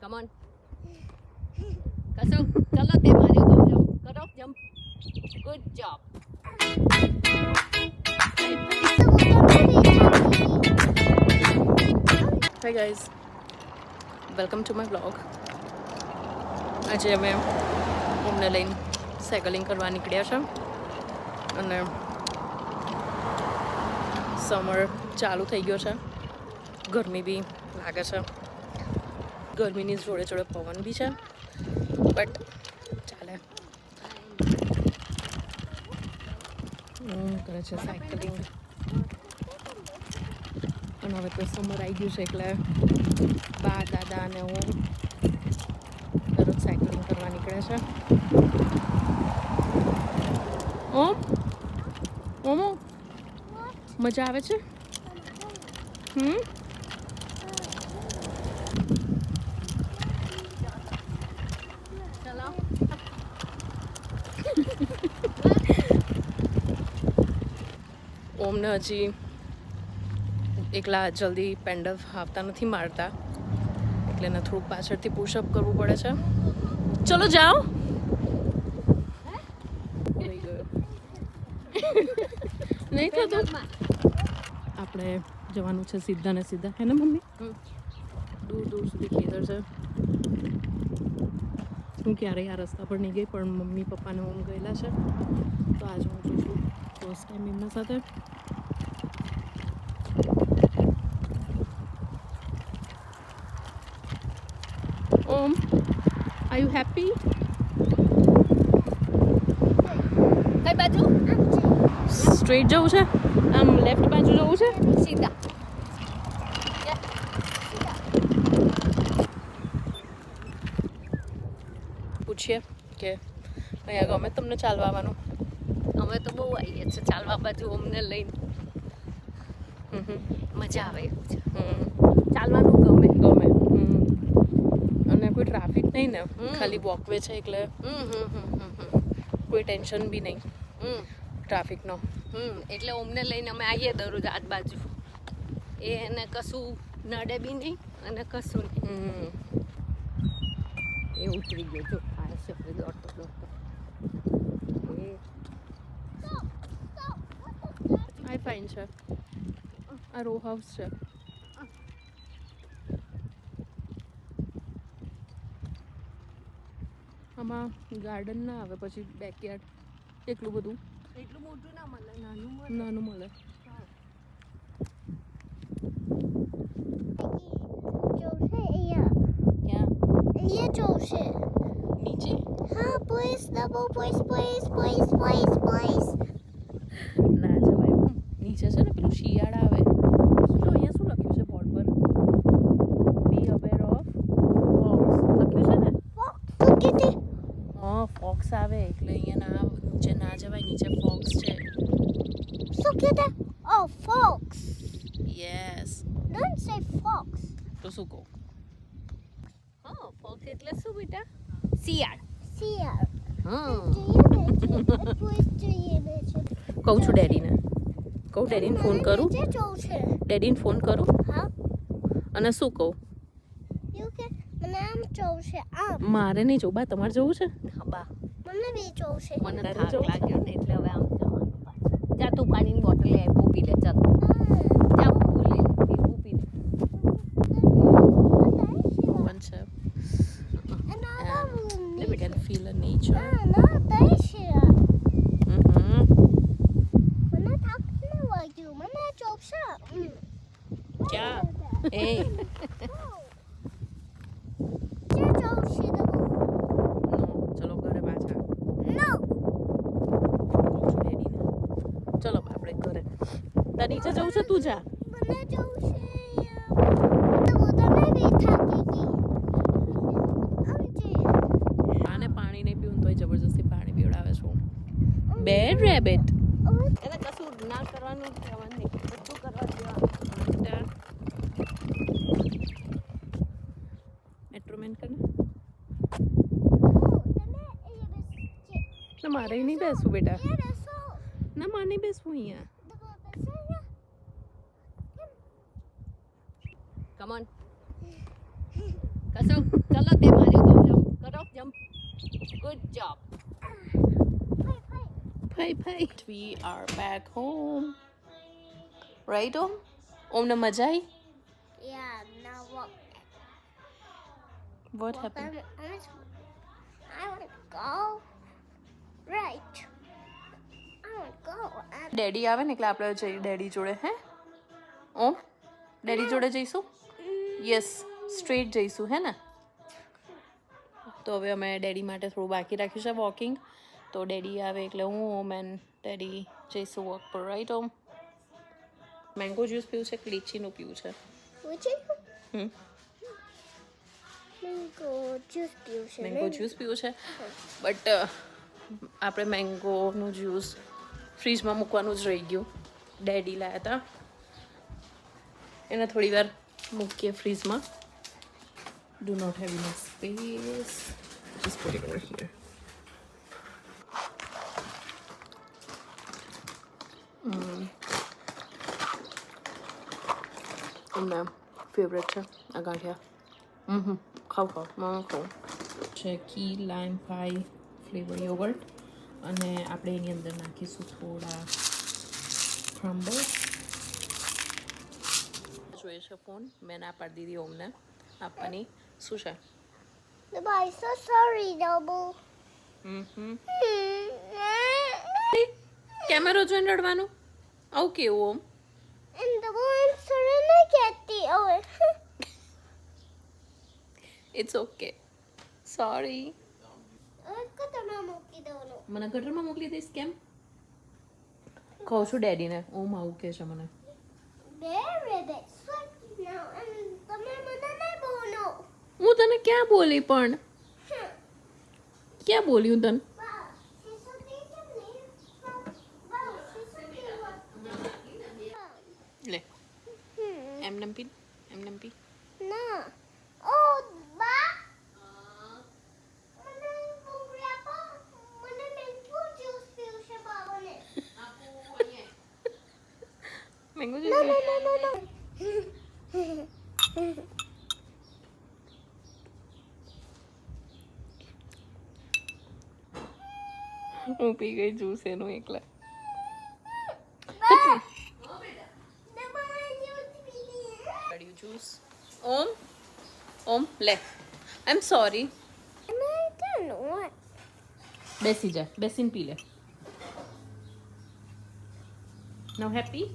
Come on. Kasum, chalo te maryo to jump. Karo jump. Good job. Hi guys, welcome to my vlog. આજે અમે અમને લઈને cycling કરવા નીકળ્યા છે અને સમર ચાલુ થઈ ગયો છે. ગરમી બી લાગે છે, ગરમીની જોડે જોડે પવન બી છે, બટ ચાલે. કરે છે સાયકલિંગ અને હવે તો સમર આવી ગયું છે એટલે બા દાદા અને હું દરરોજ સાયકલિંગ કરવા નીકળે છે. ઓમો મજા આવે છે. ચલો. ઓમને હજી એકલા જલ્દી પેન્ડલ આવતા નથી મારતા, એટલે એને થોડુંક પાછળથી પુશઅપ કરવું પડે છે. ચલો જાઓ. નહીં થતું. આપણે જવાનું છે સીધા ને સીધા, હે ને મમ્મી? દૂર દૂર સુધી ખેતર છે. હું ક્યારેય આ રસ્તા પર નહીં ગઈ, પણ મમ્મી પપ્પાને ઓમ ગયેલા છે, તો આજે હું જોઉં છું ફર્સ્ટ ટાઈમ એમના સાથે. ઓમ, આર યુ હેપી? કઈ બાજુ? સ્ટ્રેટ જવું છે? આમ લેફ્ટ બાજુ જવું છે? સીધા. પૂછીએ કે અહીંયા ગમે તમને ચાલવા આવવાનું? અમે તો બહુ આવીએ છીએ ચાલવા બાજુ અમને લઈને. મજા આવે એવું છે. ચાલવાનું ગમે. અને કોઈ ટ્રાફિક નહીં ને, ખાલી વોકવે છે એટલે કોઈ ટેન્શન બી નહીં ટ્રાફિકનો. એટલે અમને લઈને અમે આવીએ દરરોજ આજુબાજુ. એને કશું નડે બી નહીં અને કશું નહીં. એ ઉતરી ગયો જો આ સફેદ દોડતો દોડતો. આઈ ફાઇન છે. આ રો હાઉસ છે. આમાં ગાર્ડન ના આવે, પછી બેકયાર્ડ એટલું બધું એટલું મોટું ના મળે, નાનું મળે. ये जोश है નીચે हाँ boys double boys ના જવાય. નીચે છે ને પેલું શિયાળા આવે. જો અહીંયા શું લખ્યું છે બોર્ડ પર? બી અવેર ઓફ ફોક્સ લખ્યું છે ને. तो कितने હા, ફોક્સ આવે એટલે અહીંયા નીચે ના જવાય. નીચે ફોક્સ છે. so कितने oh fox yes. don't say fox તો શું કહું? હા, ફોક્સ એટલે શું બેટા? શિયાળ. Seal હા. boys જોઈએ છે કહું છું ડેડીને. કહું ડેડીને ફોન કરું? જે જોશ છે ડેડીને ફોન કરું હા અને શું કહું? યુ કે મને આમ જોશ છે આમ મારે નહીં જવું બા, તમારે જવું છે? હા બા, મને બી જોશ છે મને તારે થાક જવું? લાગ્યો ને એટલે હવે આમ જવાનું પાછું. જા તું પાણીની બોટલ લે, ઊભી લે. ચાલ જા ઊભું લે, ઊભી લે. પવન છે. Let me can feel the nature. ના તઈ છે Mhm. મને થાક ન લાગ્યું મને જોશ છે ક્યાં? એ જે જોશ છે નો, ચલો ઘરે પાછા. નો કહું છું ડેડીને. ચલો આપણે ઘરે. તાર નીચે જવું છે? તું જા. મને જોશ છે તો તમે બી થાકી ગઈ આને પાણી નહીં પીવું તોય જબરજસ્તી પાણી પીવડાવે છું. Bad rabbit. એને કશું ના કરવાનું કહેવાનું નહીં, બધું કરવા દેવાનું. મેટ્રોમેન કરે. ના મારે નહીં બેસવું બેટા. ના મારે નહીં બેસવું અહીંયા. Come on. Kasum, ચલો તે માર્યું તો જમ્પ કરો જમ્પ ગુડ જોબ ભાઈ we are back home right Om ઓમને મજા આવી Yeah, now what? what happened I want to go. Right. I want to go. Daddy આવે ને એટલે આપણે જઈ ડેડી જોડે હે ઓમ ડેડી જોડે જઈશું યસ સ્ટ્રેટ જઈશું હે ને તો હવે અમે ડેડી માટે થોડું બાકી રાખ્યું છે વોકિંગ તો ડેડી આવે એટલે હું ઓમ એન્ડ ડેડી જઈશું વોક પર રાઈટ ઓમ મેંગો જ્યુસ પીવું છે કે લીચીનું પીવું છે Which is hmm mango juice juice. Mango juice પીવું છે બટ આપણે મેંગોનું જ્યુસ ફ્રીજમાં મૂકવાનું જ રહી ગયું ડેડી લાવ્યા હતા એને થોડી વાર મૂકીએ ફ્રીજમાં do not have enough space just put it over here એમના ફેવરેટ છે આ ગાંઠિયા ખાવ ખાવ છે key lime pie flavour yogurt અને આપણે એની અંદર નાખીશું થોડા ક્રમ્બલ જોઈએ છે ફોન મેં ના પાડી દીધી ઓમને આપવાની શું છે I'm so sorry, Double. કેમેરો જોઈને રડવાનું આવું કેવું ઓમ And the one Serena get the oh. It's okay sorry મને ગટરમાં મોકલી દઈશ કેમ કહું છું ડેડીને ઓમ આવું કે છે મને હું તને ક્યાં બોલી પણ ક્યાં બોલી હું તને લે એમને પી એમને પી ના Oh, ba? મને મેંગો જ્યુસ પીવું છે બાબાને. Mango No, no, no, no, no. હું પી ગઈ જ્યુસ એનું એકલા જ્યુસ ઓમ ઓમ લે આઈ એમ સોરી બેસી જા બેસીને પી લે નાઉ હેપી